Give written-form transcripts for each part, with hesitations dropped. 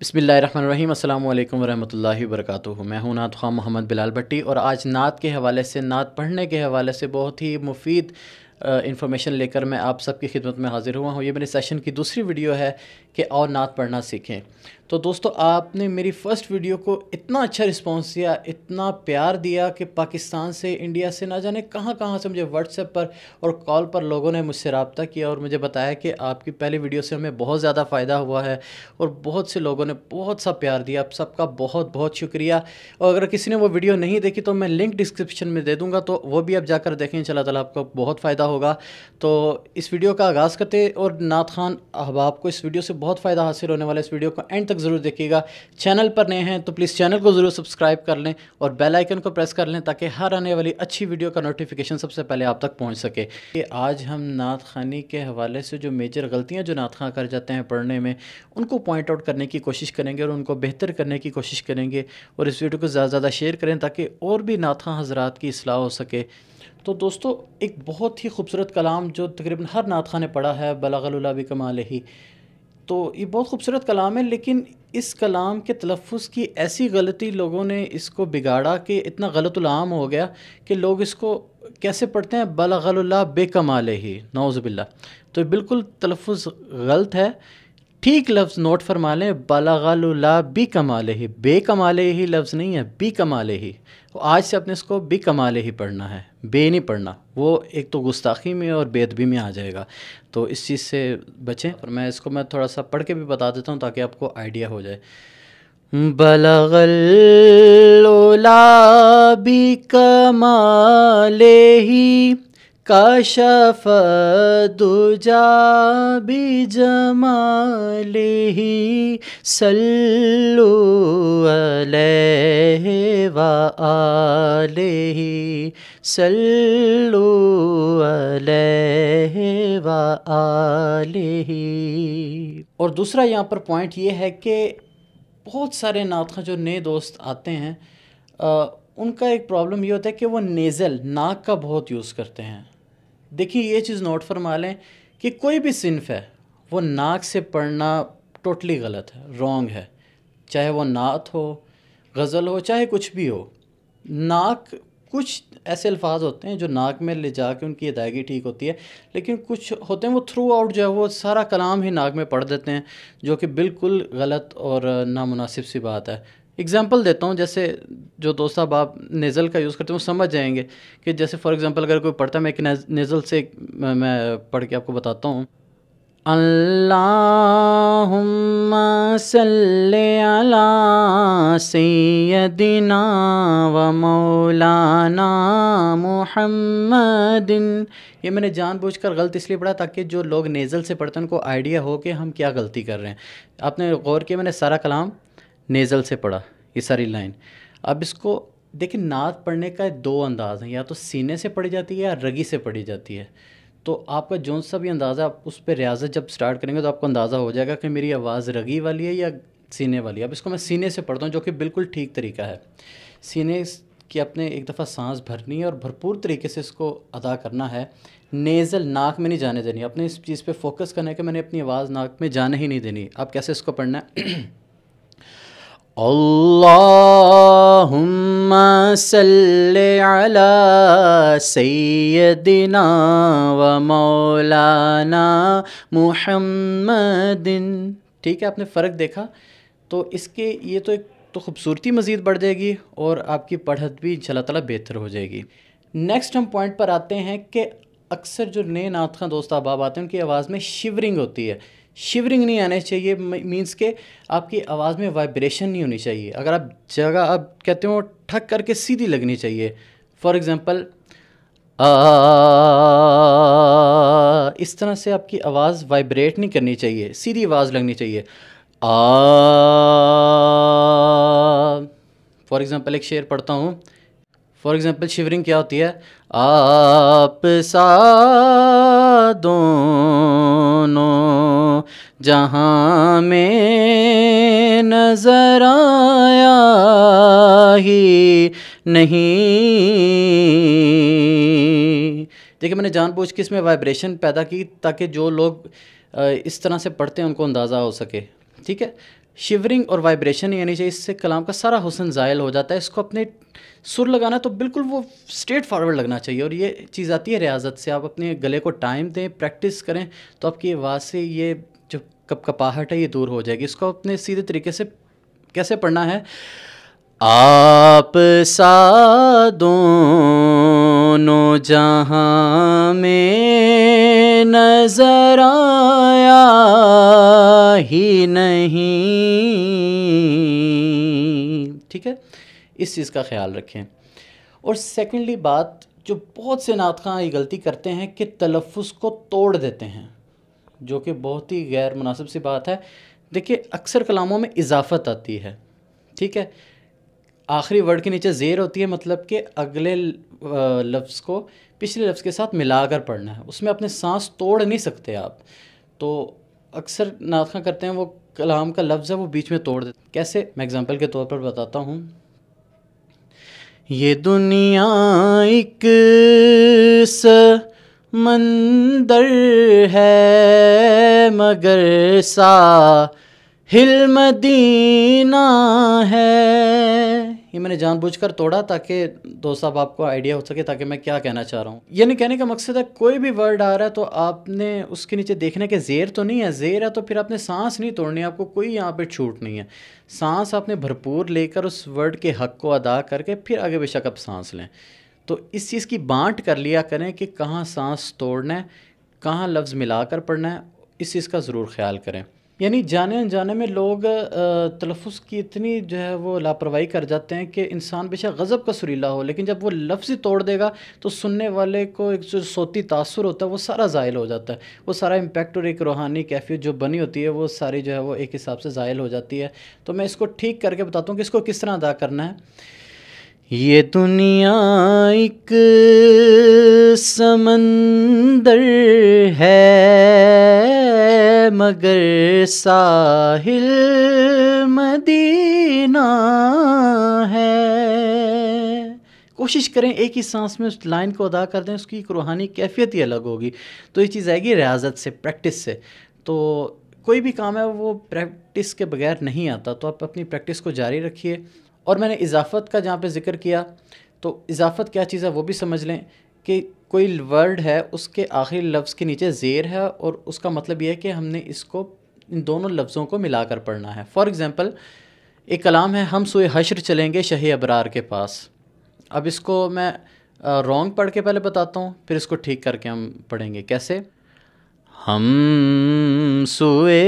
बिस्मिल्लाहिर्रहमानिर्रहीम अस्सलाम वालेकुम वरहमतुल्लाहि वबरकातुहू। मैं हूं नात ख़्वां मोहम्मद बिलाल भट्टी और आज नात के हवाले से, नात पढ़ने के हवाले से बहुत ही मुफीद इन्फॉर्मेशन लेकर मैं आप सबकी खिदमत में हाज़िर हुआ हूँ। ये मेरे सेशन की दूसरी वीडियो है कि और नात पढ़ना सीखें। तो दोस्तों, आपने मेरी फ़र्स्ट वीडियो को इतना अच्छा रिस्पांस दिया, इतना प्यार दिया कि पाकिस्तान से, इंडिया से, ना जाने कहाँ कहाँ से मुझे व्हाट्सएप पर और कॉल पर लोगों ने मुझसे रब्ता किया और मुझे बताया कि आपकी पहली वीडियो से हमें बहुत ज़्यादा फ़ायदा हुआ है और बहुत से लोगों ने बहुत सा प्यार दिया। आप सबका बहुत बहुत शुक्रिया। और अगर किसी ने वो वीडियो नहीं देखी तो मैं लिंक डिस्क्रिप्शन में दे दूँगा, तो वो भी आप जाकर देखें, इंशाल्लाह ताला आपको बहुत फ़ायदा होगा। तो इस वीडियो का आगाज़ करते और नात खान अहबाब को इस वीडियो से बहुत फ़ायदा हासिल होने वाला है। इस वीडियो को एंड तक ज़रूर देखिएगा। चैनल पर नए हैं तो प्लीज़ चैनल को ज़रूर सब्सक्राइब कर लें और बेल आइकन को प्रेस कर लें ताकि हर आने वाली अच्छी वीडियो का नोटिफिकेशन सबसे पहले आप तक पहुंच सके। कि आज हम नात खानी के हवाले से जो मेजर गलतियां जो नात खां कर जाते हैं पढ़ने में, उनको पॉइंट आउट करने की कोशिश करेंगे और उनको बेहतर करने की कोशिश करेंगे। और इस वीडियो को ज़्यादा से ज़्यादा शेयर करें ताकि और भी नात खां हज़रात की इस्लाह हो सके। तो दोस्तों, एक बहुत ही खूबसूरत कलाम जो तकरीबन हर नात खां ने पढ़ा है, बलगल उला बिकमालिही। तो ये बहुत खूबसूरत कलाम है, लेकिन इस कलाम के तलफ़्फ़ुज़ की ऐसी गलती लोगों ने इसको बिगाड़ा कि इतना गलतुल-आम हो गया कि लोग इसको कैसे पढ़ते हैं, बलगलुल्लाह बेकमालिही, नऊज़ुबिल्लाह। तो बिल्कुल तलफ़्फ़ुज़ गलत है। ठीक लफ्ज़ नोट फरमा लें, बलगलुल्लाह बिकमालिही, बेकमालिही लफ्ज़ नहीं है, बिकमालिही। तो आज से अपने इसको बिकमालिही पढ़ना है, बे नहीं पढ़ना, वो एक तो गुस्ताखी में और बेअदबी में आ जाएगा। तो इस चीज़ से बचें। और मैं थोड़ा सा पढ़ के भी बता देता हूँ ताकि आपको आइडिया हो जाए। बलगल उला बिकमालिही कशफ दुजा बिजमालिही सल्लु अलैहि व आलिही सल्लु अलैहि व आलिही। और दूसरा यहाँ पर पॉइंट ये है कि बहुत सारे नात खां जो नए दोस्त आते हैं, उनका एक प्रॉब्लम ये होता है कि वो नेज़ल, नाक का बहुत यूज़ करते हैं। देखिए, ये चीज़ नोट फरमा लें कि कोई भी सिनफ है, वो नाक से पढ़ना टोटली गलत है, रॉन्ग है। चाहे वो नात हो, गज़ल हो, चाहे कुछ भी हो। नाक, कुछ ऐसे अल्फाज होते हैं जो नाक में ले जाके उनकी अदायगी ठीक होती है, लेकिन कुछ होते हैं वो थ्रू आउट जो है वो सारा कलाम ही नाक में पढ़ देते हैं, जो कि बिल्कुल गलत और नामुनासिब सी बात है। एग्ज़ाम्पल देता हूँ, जैसे जो दोस्त साहब आप नेज़ल का यूज़ करते हैं वो समझ जाएंगे कि जैसे फ़ॉर एग्ज़ाम्पल अगर कोई पढ़ता है, मैं एक नेज़ल से मैं पढ़ के आपको बताता हूँ। अल्लाहुम्मा सल्लि अला सय्यदिना व मौलाना मुहम्मदिन। ये मैंने जानबूझकर गलत इसलिए पढ़ा ताकि जो लोग नेज़ल से पढ़ते हैं उनको आइडिया हो कि हम क्या गलती कर रहे हैं। आपने गौर किया, मैंने सारा कलाम नेज़ल से पढ़ा, ये सारी लाइन। अब इसको देखिए, नात पढ़ने का दो अंदाज़ हैं, या तो सीने से पढ़ी जाती है या रगी से पढ़ी जाती है। तो आपका जौन सा भी अंदाज़ा, आप उस पर रियाज़त जब स्टार्ट करेंगे तो आपको अंदाज़ा हो जाएगा कि मेरी आवाज़ रगी वाली है या सीने वाली है। अब इसको मैं सीने से पढ़ता हूँ, जो कि बिल्कुल ठीक तरीका है। सीने की आपने एक दफ़ा सांस भरनी है और भरपूर तरीके से इसको अदा करना है। नेज़ल नाक में नहीं जाने देनी, अपने इस चीज़ पे फोकस करना है कि मैंने अपनी आवाज़ नाक में जाने ही नहीं देनी। अब कैसे इसको पढ़ना है? अल्लाहुम्मा सल्लि अला सय्यदिना व मौलाना मुहम्मदिन। ठीक है, आपने फ़र्क देखा। तो इसके ये तो एक तो खूबसूरती मज़ीद बढ़ जाएगी और आपकी पढ़त भी इंशाअल्लाह ताला बेहतर हो जाएगी। नेक्स्ट हम पॉइंट पर आते हैं कि अक्सर जो नए नात खां दोस्त अहबाब आते हैं उनकी आवाज़ में शिवरिंग होती है। शिवरिंग नहीं आने चाहिए, मींस के आपकी आवाज़ में वाइब्रेशन नहीं होनी चाहिए। अगर आप जगह आप कहते हो ठक करके सीधी लगनी चाहिए। फॉर एग्ज़ाम्पल, इस तरह से आपकी आवाज़ वाइब्रेट नहीं करनी चाहिए, सीधी आवाज़ लगनी चाहिए। फॉर एग्ज़ाम्पल एक शेर पढ़ता हूँ। फॉर एग्ज़ाम्पल शिवरिंग क्या होती है? आप सा दोनों जहाँ में नज़र आया ही नहीं। देखिए, मैंने जानबूझ के इसमें वाइब्रेशन पैदा की ताकि जो लोग इस तरह से पढ़ते हैं उनको अंदाज़ा हो सके। ठीक है, शिवरिंग और वाइब्रेशन नहीं आनी चाहिए, इससे कलाम का सारा हुस्न ज़ायल हो जाता है। इसको अपने सुर लगाना तो बिल्कुल वो स्ट्रेट फॉरवर्ड लगना चाहिए, और ये चीज़ आती है रियाज़त से। आप अपने गले को टाइम दें, प्रैक्टिस करें, तो आपकी आवाज़ से ये जो कपकपाहट है ये दूर हो जाएगी। इसको अपने सीधे तरीके से कैसे पढ़ना है, आप सा दोनों जहां में नजर आया ही नहीं। ठीक है, इस चीज़ का ख्याल रखें। और सेकेंडली बात, जो बहुत से नात ख़ां ये गलती करते हैं कि तलफ़्फ़ुज़ को तोड़ देते हैं, जो कि बहुत ही गैर मुनासिब सी बात है। देखिए, अक्सर कलामों में इजाफ़त आती है, ठीक है, आखिरी वर्ड के नीचे ज़ेर होती है, मतलब कि अगले लफ्ज़ को पिछले लफ्ज़ के साथ मिलाकर पढ़ना है, उसमें अपने सांस तोड़ नहीं सकते आप। तो अक्सर नात ख़ां करते हैं, वो कलाम का लफ्ज़ है वो बीच में तोड़ देते। कैसे, मैं एग्ज़ाम्पल के तौर पर बताता हूँ। ये दुनिया एक समंदर है, मगर साहिल मदीना है। ये मैंने जानबूझकर तोड़ा ताकि दोस्त साहब आपको आइडिया हो सके ताकि मैं क्या कहना चाह रहा हूँ। यानी कहने का मकसद है, कोई भी वर्ड आ रहा है तो आपने उसके नीचे देखने के ज़ेर तो नहीं है, ज़ेर है तो फिर आपने सांस नहीं तोड़नी, आपको कोई यहाँ पे छूट नहीं है। सांस आपने भरपूर लेकर उस वर्ड के हक़ को अदा करके फिर आगे बेशक आप सांस लें। तो इस चीज़ की बाँट कर लिया करें कि कहाँ सांस तोड़ना है, कहाँ लफ्ज़ मिलाकर पढ़ना है, इस चीज़ का ज़रूर ख्याल करें। यानी जाने अनजाने में लोग तलफ़्फ़ुज़ की इतनी जो है वो लापरवाही कर जाते हैं कि इंसान बेशक गज़ब का सुरीला हो, लेकिन जब वो लफ्ज़ ही तोड़ देगा तो सुनने वाले को एक जो सोती तासुर होता है वो सारा ज़ायल हो जाता है। वो सारा इम्पैक्ट और एक रूहानी कैफ़ियत जो बनी होती है वो सारी जो है वो एक हिसाब से ज़ायल हो जाती है। तो मैं इसको ठीक करके बताता हूँ कि इसको किस तरह अदा करना है। ये दुनिया एक समंदर है, मगर साहिल मदीना है। कोशिश करें एक ही सांस में उस लाइन को अदा कर दें, उसकी एक रूहानी कैफियत ही अलग होगी। तो ये चीज़ आएगी रियाज़त से, प्रैक्टिस से। तो कोई भी काम है वो प्रैक्टिस के बगैर नहीं आता, तो आप अपनी प्रैक्टिस को जारी रखिए। और मैंने इजाफ़त का जहाँ पे ज़िक्र किया, तो इजाफ़त क्या चीज़ है वो भी समझ लें कि कोई वर्ड है उसके आखिरी लफ्ज़ के नीचे ज़ेर है, और उसका मतलब ये है कि हमने इसको इन दोनों लफ्ज़ों को मिलाकर पढ़ना है। फॉर एग्ज़ाम्पल, एक कलाम है, हम सूए हश्र चलेंगे शही अबरार के पास। अब इसको मैं रॉन्ग पढ़ के पहले बताता हूँ, फिर इसको ठीक करके हम पढ़ेंगे। कैसे, हम सूए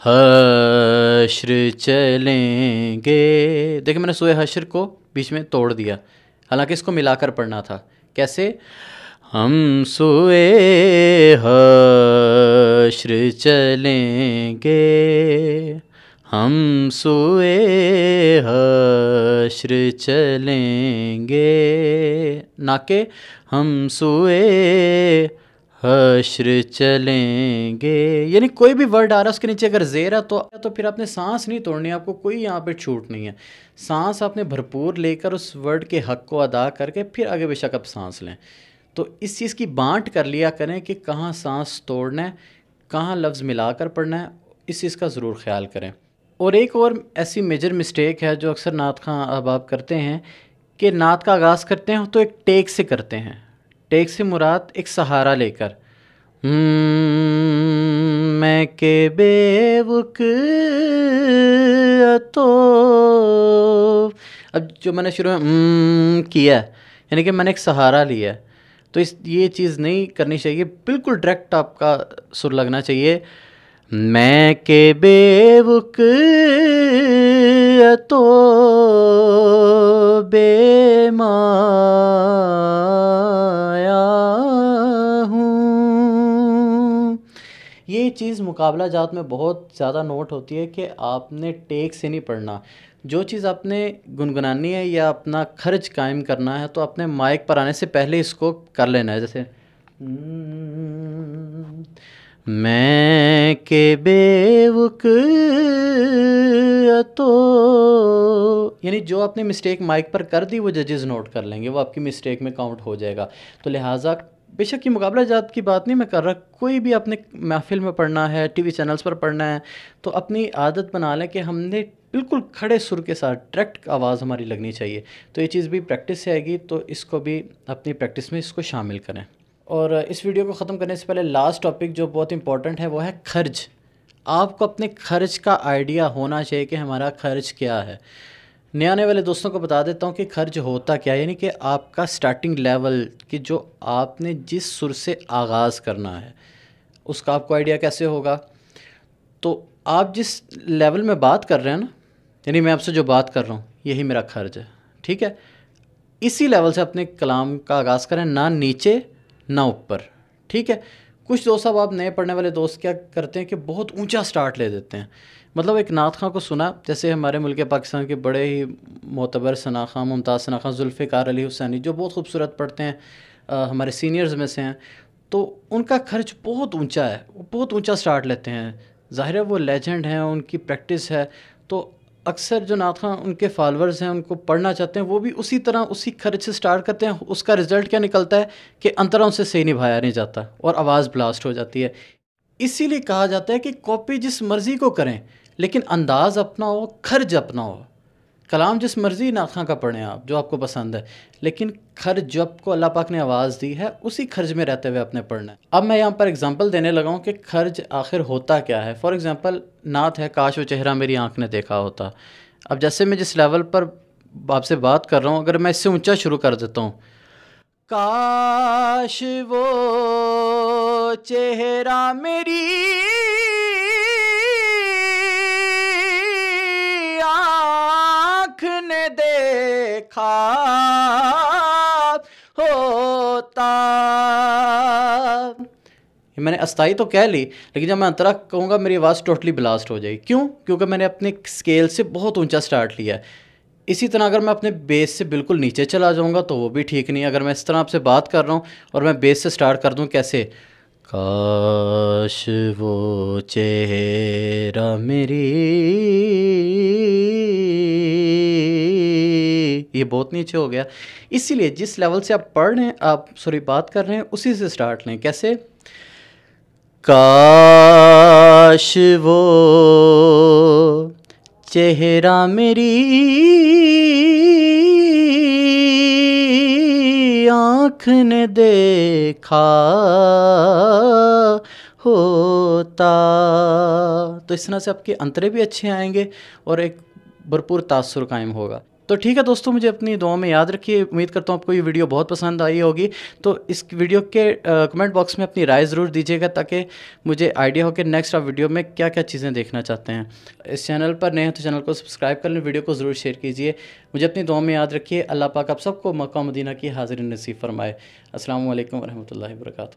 हश्र चलेंगे। देखिए, मैंने सूए हश्र को बीच में तोड़ दिया, हालांकि इसको मिलाकर पढ़ना था। कैसे, हम सूए हश्र चलेंगे, हम सूए हश्र चलेंगे, ना कि हम सूए हश्र चलेंगे। यानी कोई भी वर्ड आ रहा है उसके नीचे अगर ज़ेर है तो फिर आपने सांस नहीं तोड़नी, आपको कोई यहाँ पे छूट नहीं है। सांस आपने भरपूर लेकर उस वर्ड के हक़ को अदा करके फिर आगे बेशक आप सांस लें। तो इस चीज़ की बाँट कर लिया करें कि कहाँ सांस तोड़ना है, कहाँ लफ्ज़ मिलाकर पढ़ना है, इस चीज़ का ज़रूर ख्याल करें। और एक और ऐसी मेजर मिस्टेक है जो अक्सर नात ख़ां अहबाब करते हैं कि नात का आगाज़ करते हैं तो एक टेक से करते हैं। टेक से मुराद एक सहारा लेकर, मैं के बेवक तो। अब जो मैंने शुरू में किया है, यानी कि मैंने एक सहारा लिया है, तो ये चीज़ नहीं करनी चाहिए। बिल्कुल डायरेक्ट आपका सुर लगना चाहिए, मैं के बेवक तो बेमाया हूँ। ये चीज़ मुकाबला जात में बहुत ज़्यादा नोट होती है कि आपने टेक से नहीं पढ़ना। जो चीज़ आपने गुनगुनानी है या अपना खर्च कायम करना है तो अपने माइक पर आने से पहले इसको कर लेना है। जैसे मैं के बेवक तो, यानी जो आपने मिस्टेक माइक पर कर दी वो जजेस नोट कर लेंगे, वो आपकी मिस्टेक में काउंट हो जाएगा। तो लिहाजा बेशक ये मुकाबला जात की बात नहीं मैं कर रहा, कोई भी अपने महफ़िल में पढ़ना है, टीवी चैनल्स पर पढ़ना है, तो अपनी आदत बना लें कि हमने बिल्कुल खड़े सुर के साथ डायरेक्ट आवाज़ हमारी लगनी चाहिए। तो ये चीज़ भी प्रैक्टिस से आएगी, तो इसको भी अपनी प्रैक्टिस में इसको शामिल करें। और इस वीडियो को ख़त्म करने से पहले लास्ट टॉपिक जो बहुत इंपॉर्टेंट है वो है खर्च। आपको अपने खर्च का आइडिया होना चाहिए कि हमारा खर्च क्या है। नए आने वाले दोस्तों को बता देता हूँ कि खर्च होता क्या है, यानी कि आपका स्टार्टिंग लेवल कि जो आपने जिस सुर से आगाज़ करना है उसका आपको आइडिया कैसे होगा। तो आप जिस लेवल में बात कर रहे हैं ना, यानी मैं आपसे जो बात कर रहा हूँ यही मेरा खर्च है, ठीक है। इसी लेवल से अपने कलाम का आगाज़ करें, ना नीचे ना ऊपर, ठीक है। कुछ दोस्त अब आप नए पढ़ने वाले दोस्त क्या करते हैं कि बहुत ऊंचा स्टार्ट ले देते हैं। मतलब एक नात खां को सुना, जैसे हमारे मुल्क पाकिस्तान के बड़े ही मोतबर सना खां, मुमताज़ सना खां, जुल्फ़िकार अली हुसैनी जो बहुत खूबसूरत पढ़ते हैं, हमारे सीनियर्स में से हैं, तो उनका खर्च बहुत ऊंचा है, वो बहुत ऊंचा स्टार्ट लेते हैं। ज़ाहिर है वो लेजेंड हैं, उनकी प्रैक्टिस है, तो अक्सर जो नात खां उनके फॉलोअर्स हैं उनको पढ़ना चाहते हैं, वो भी उसी तरह उसी खर्च से स्टार्ट करते हैं। उसका रिज़ल्ट क्या निकलता है कि अंतरा उनसे सही निभाया नहीं जाता और आवाज़ ब्लास्ट हो जाती है। इसीलिए कहा जाता है कि कॉपी जिस मर्ज़ी को करें लेकिन अंदाज़ अपना हो, खर्च अपना हो। कलाम जिस मर्ज़ी नात खां का पढ़ें आप, जो आपको पसंद है, लेकिन खर्च जो आपको अल्लाह पाक ने आवाज़ दी है उसी खर्च में रहते हुए आपने पढ़ना है। अब मैं यहाँ पर एग्जांपल देने लगा हूँ कि खर्च आखिर होता क्या है। फॉर एग्ज़ाम्पल नात है काश वो चेहरा मेरी आँख ने देखा होता। अब जैसे मैं जिस लेवल पर आपसे बात कर रहा हूँ, अगर मैं इससे ऊंचा शुरू कर देता हूँ, काश वो चेहरा मेरी आँख ने देखा होता। मैंने अस्थाई तो कह ली, लेकिन जब मैं अंतरा कहूँगा मेरी आवाज़ टोटली ब्लास्ट हो जाएगी। क्यों? क्योंकि मैंने अपने स्केल से बहुत ऊंचा स्टार्ट लिया है। इसी तरह अगर मैं अपने बेस से बिल्कुल नीचे चला जाऊँगा तो वो भी ठीक नहीं है। अगर मैं इस तरह आपसे बात कर रहा हूँ और मैं बेस से स्टार्ट कर दूँ कैसे, काश वो चेहरा मेरी, ये बहुत नीचे हो गया। इसीलिए जिस लेवल से आप पढ़ रहे हैं, आप बात कर रहे हैं, उसी से स्टार्ट लें। कैसे, काश वो चेहरा मेरी आँख ने देखा होता। तो इस तरह से आपके अंतरे भी अच्छे आएंगे और एक भरपूर तासुर कायम होगा। तो ठीक है दोस्तों, मुझे अपनी दुआ में याद रखिए। उम्मीद करता हूँ आपको ये वीडियो बहुत पसंद आई होगी। तो इस वीडियो के कमेंट बॉक्स में अपनी राय ज़रूर दीजिएगा ताकि मुझे आइडिया हो कि नेक्स्ट आप वीडियो में क्या क्या चीज़ें देखना चाहते हैं। इस चैनल पर नए हैं तो चैनल को सब्सक्राइब कर लें, वीडियो को ज़रूर शेयर कीजिए। मुझे अपनी दुआ में याद रखिए। अल्लाह पाक आप सबको मक्का मदीना की हाज़िरी नसीब फरमाए। अस्सलामु अलैकुम वरहमतुल्लाहि वबरकातुहू।